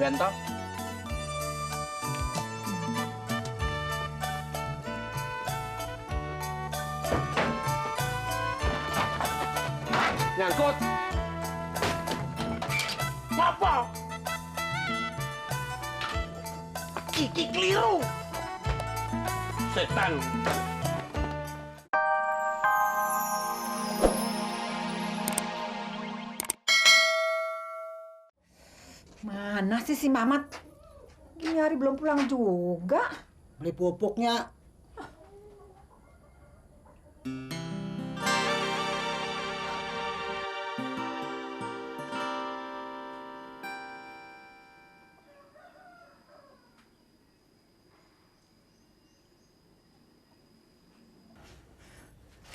Bentong. Nyangkut. Apa? Kiki keliru. Setan. Mana sih si Mamat? Ini hari belum pulang juga. Beli pupuknya.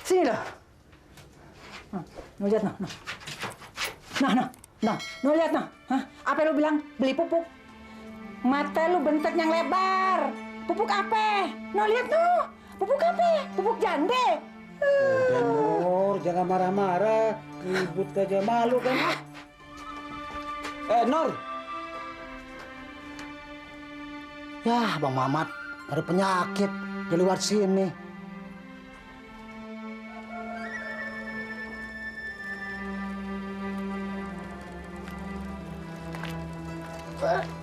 Sini loh. Lihat noh. Nah, lihat noh. Hah? Apa lu bilang beli pupuk? Mata lu bentek yang lebar. Pupuk apa? Noh lihat noh. Pupuk apa? Pupuk jande. Udah Nur, jangan marah-marah. Ribut aja malu kan. Nur. Ya, Bang Mamat ada penyakit di luar sini.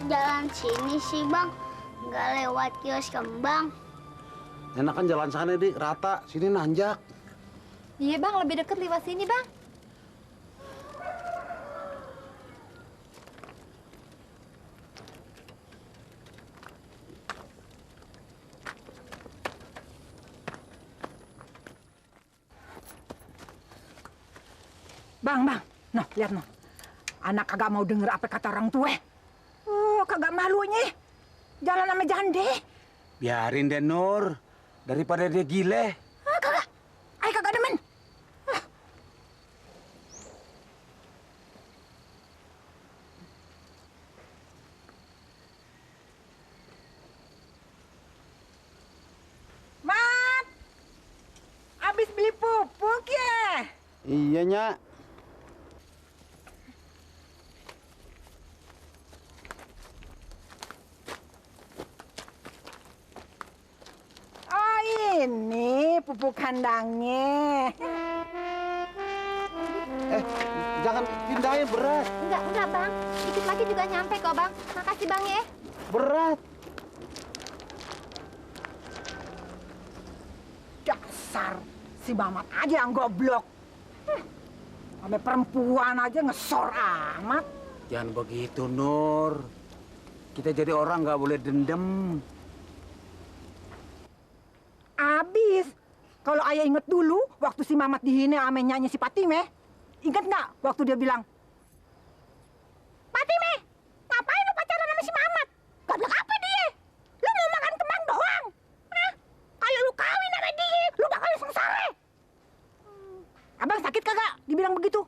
Jalan sini sih bang, nggak lewat kios kembang. Enakan jalan sana di rata, sini nanjak. Iya bang, lebih deket lewat sini bang. Bang. Noh, lihat noh. Anak kagak mau denger apa kata orang tua. Oh, kagak malunya. Jalan sama jande. Biarin deh Nur, daripada dia gile. Ah, kagak. Ay, kagak demen. Mat! Abis beli pupuk ya? Iya, Nyak. Oh, ini pupuk kandangnya. Jangan pindahin, berat. Enggak bang, dikit lagi juga nyampe kok bang. Makasih bang ya. Berat. Dasar si Mamat aja yang goblok. Sampai perempuan aja ngesor amat. Jangan begitu, Nur. Kita jadi orang nggak boleh dendam. Abis. Kalau ayah inget dulu, waktu si Mamat dihina sama nyanyi si Patime, inget nggak waktu dia bilang, Patime, ngapain lu pacaran sama si Mamat? Goblok apa dia? Lu mau makan kembang doang? Hah? Kalau lu kawin sama dia, lu bakal sengsara. Abang sakit kagak dibilang begitu?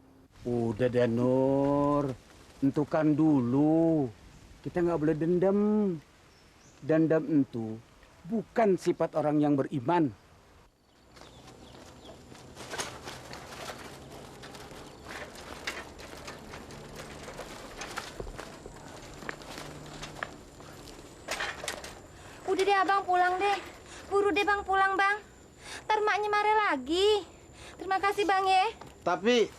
Udah deh, Nur. Entukan dulu. Kita nggak boleh dendam. Dendam itu bukan sifat orang yang beriman. Udah deh abang pulang deh. Buru deh bang pulang bang. Ntar maknya marah lagi. Terima kasih bang ya. Tapi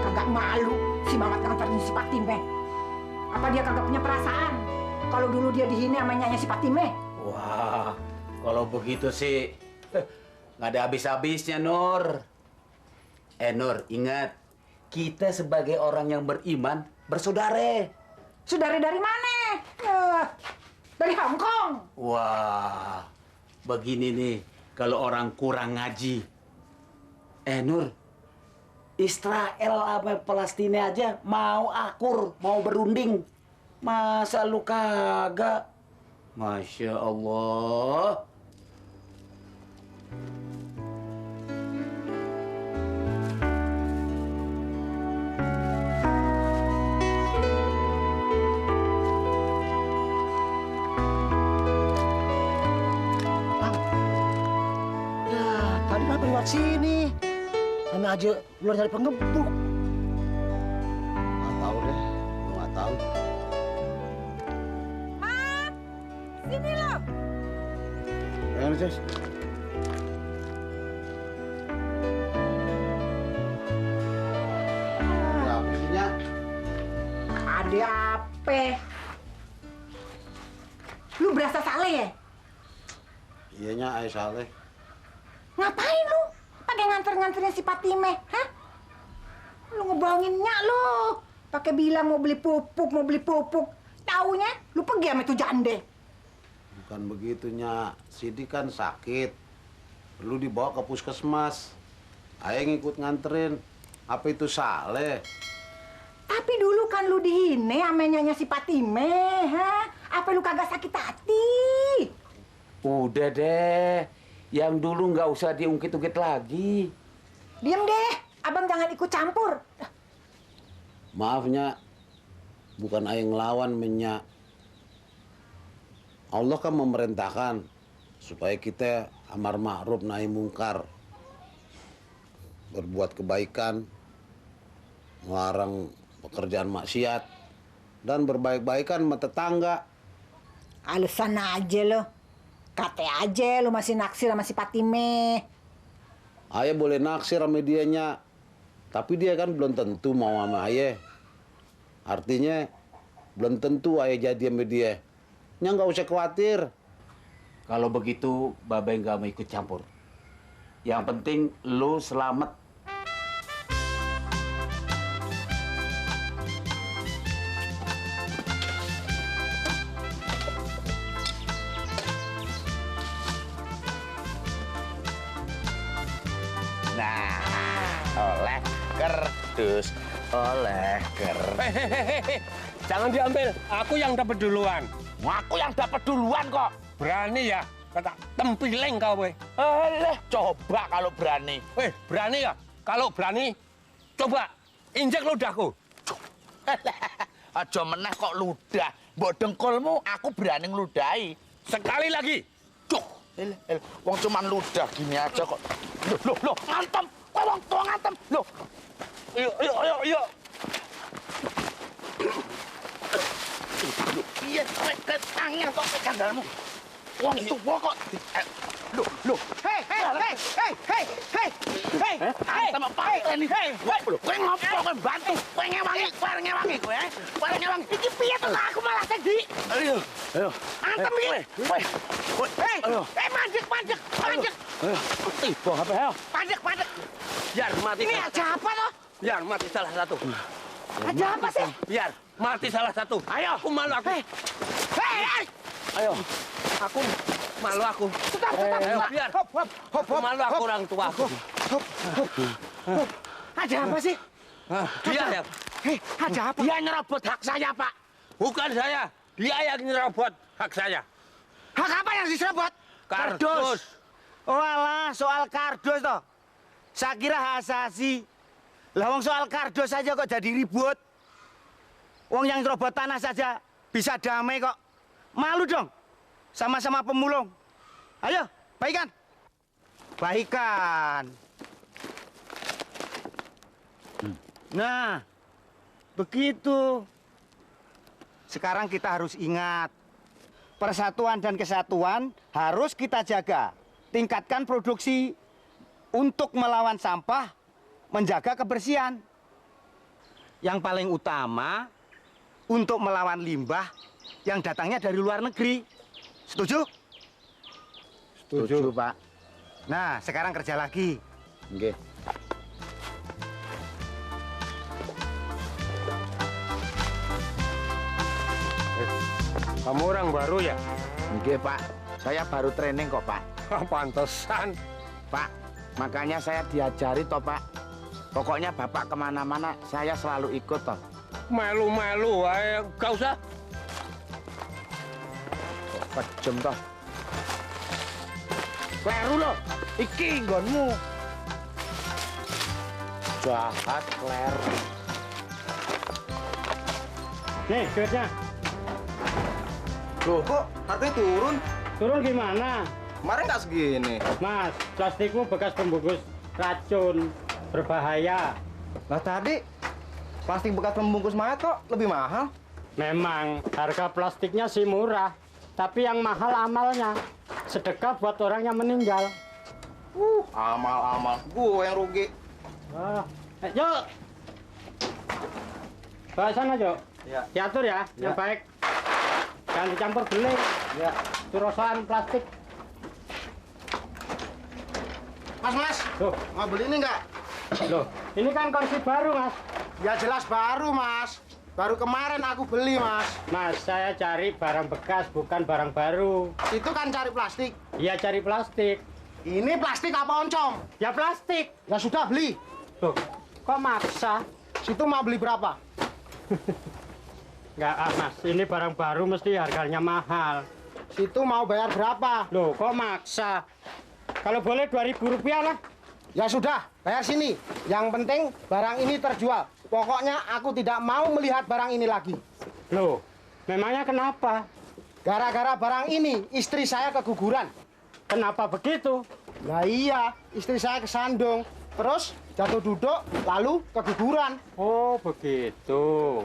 Kagak malu si Mamat nganterin si Patime. Apa dia kagak punya perasaan? Kalau dulu dia dihina sama nyanyi si Patime. Wah, kalau begitu sih nggak ada habis-habisnya, Nur. Nur, ingat, kita sebagai orang yang beriman bersaudara. Saudara dari mana? Dari Hong Kong. Wah, begini nih, kalau orang kurang ngaji. Nur, Israel apa Palestina aja mau akur, mau berunding. Masa lu kagak? Masya Allah. lewat sini. Sama aja keluar dari pengebuk. Nggak tahu deh, gua nggak tahu. Sini lo. Yang Jess. Ya, isinya. Ada apa? Lu berasa Saleh ya? Iyanya Ayah Saleh. Ngapain lu? Pakai nganter-nganterin si Patime, hah? Lu ngebohongin nyak lu. Pakai bilang mau beli pupuk. Taunya lu pergi sama itu jande. Bukan begitu, Nyak. Sidi kan sakit. Perlu dibawa ke puskesmas. Ayah ngikut nganterin. Apa itu Saleh? Tapi dulu kan lu dihina sama nyanya si Patime, ha? Apa lu kagak sakit hati? Udah deh, yang dulu nggak usah diungkit-ungkit lagi. Diam deh, abang jangan ikut campur. Maaf, Nyak. Bukan ayah ngelawan, Nyak. Allah kan memerintahkan supaya kita amar ma'ruf nahi mungkar. Berbuat kebaikan, melarang pekerjaan maksiat, dan berbaik-baikan sama tetangga. Alasan aja lo. Kate aja lu masih naksir sama si Patime. Ayah boleh naksir sama dianya, tapi dia kan belum tentu mau sama ayah. Artinya belum tentu ayah jadi sama dia. Nya nggak usah khawatir. Kalau begitu, Babe nggak mau ikut campur. Yang penting lu selamat. Nah, oleh kerdus, oleh Hehehe, jangan diambil. Aku yang dapat duluan. Aku yang dapat duluan kok. Berani ya? Kata tempiling kau, weh. Coba kalau berani. Berani ya? Kalau berani, coba injek ludahku. Aja meneh kok ludah. Mbok dengkulmu aku berani ngeludahi. Sekali lagi. Wong cuman ludah gini aja kok. Loh, ngantem. Kok wong tua ngantem. Loh. Yuk. Iya, kowe angel kok kandalmu. Wong tua kok. Loh. Hei. Antem apa ini? Kowe ngopo kowe bantu? Kowe ngewangi kowe. Kowe ngewangi. Iki piye to aku malah sedih. Ayo. Antem iki. Mandek. Tiba apa ya? Mandek. Biar mati. Ini aja apa toh? Biar mati salah satu. Aja apa sih? Biar mati salah satu. Ayo, aku malu aku. Hei. Ayo. Aku malu aku. Stop. Ayo, biar. Aku malu aku orang tua aku. Ada apa sih? Dia ya. Ada apa? Dia nyerobot hak saya, Pak. Bukan saya. Dia yang nyerobot hak saya. Hak apa yang diserobot? Kardus. Oh alah, soal kardus toh. Saya kira hak asasi. Lah wong soal kardus saja kok jadi ribut. Wong yang nyerobot tanah saja bisa damai kok. Malu dong. Sama-sama pemulung. Ayo, baikan. Baikan. Nah, begitu. Sekarang kita harus ingat. Persatuan dan kesatuan harus kita jaga. Tingkatkan produksi untuk melawan sampah, menjaga kebersihan. Yang paling utama untuk melawan limbah yang datangnya dari luar negeri. Setuju? Setuju, Pak. Nah, sekarang kerja lagi. Nggih. Kamu orang baru ya? Nggih, Pak. Saya baru training kok, Pak. Pantesan. Pak, makanya saya diajari toh, Pak. Pokoknya Bapak kemana-mana, saya selalu ikut toh. Melu-melu, gak usah. Kejem toh. Kleru loh, iki nggonmu. Jahat, kleru. Nih, duitnya. Loh, kok harganya turun? Turun gimana? Kemarin nggak segini. Mas, plastikmu bekas pembungkus racun, berbahaya. Lah tadi plastik bekas pembungkus mayat kok lebih mahal? Memang harga plastiknya sih murah, tapi yang mahal amalnya. Sedekah buat orang yang meninggal. Amal-amal, gue yang rugi. Yuk. Bawa sana, Jok. Ya. Diatur ya, yang baik. Jangan dicampur beling. Ya. Curosan plastik. Mas, Loh, mau beli ini nggak? loh, ini kan kursi baru, Mas. Ya jelas baru, Mas. Baru kemarin aku beli, Mas. Mas, saya cari barang bekas, bukan barang baru. Itu kan cari plastik. Iya, cari plastik. Ini plastik apa oncom? Ya plastik. Ya sudah beli. Loh, kok maksa? Situ mau beli berapa? Enggak, Mas. Ini barang baru mesti harganya mahal. Situ mau bayar berapa? Loh, kok maksa? Kalau boleh 2.000 rupiah lah. Ya sudah, bayar sini. Yang penting barang ini terjual. Pokoknya aku tidak mau melihat barang ini lagi. Loh, memangnya kenapa? Gara-gara barang ini, istri saya keguguran. Kenapa begitu? Nah iya, istri saya kesandung. Terus jatuh duduk, lalu keguguran. Oh, begitu.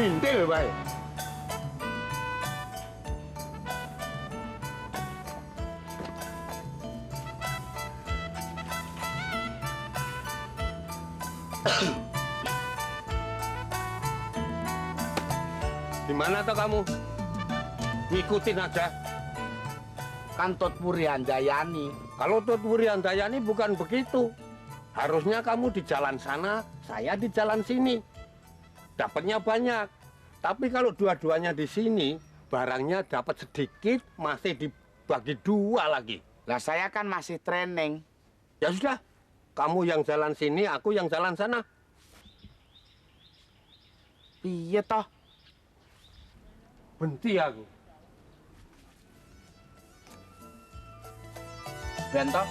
Intil bae. Gimana toh kamu? Ngikutin aja. Kan Tot Wuryandayani. Kalau Tot Wuryandayani bukan begitu. Harusnya kamu di jalan sana, saya di jalan sini. Dapatnya banyak. Tapi kalau dua-duanya di sini, barangnya dapat sedikit, masih dibagi dua lagi. Lah saya kan masih training. Ya sudah, kamu yang jalan sini, aku yang jalan sana. Piye toh? Benti aku. Bento?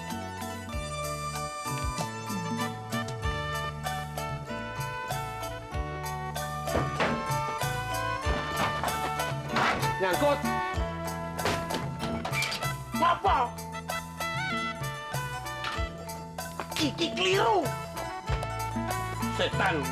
Nyangkut. Apa? Iki keliru. Setan.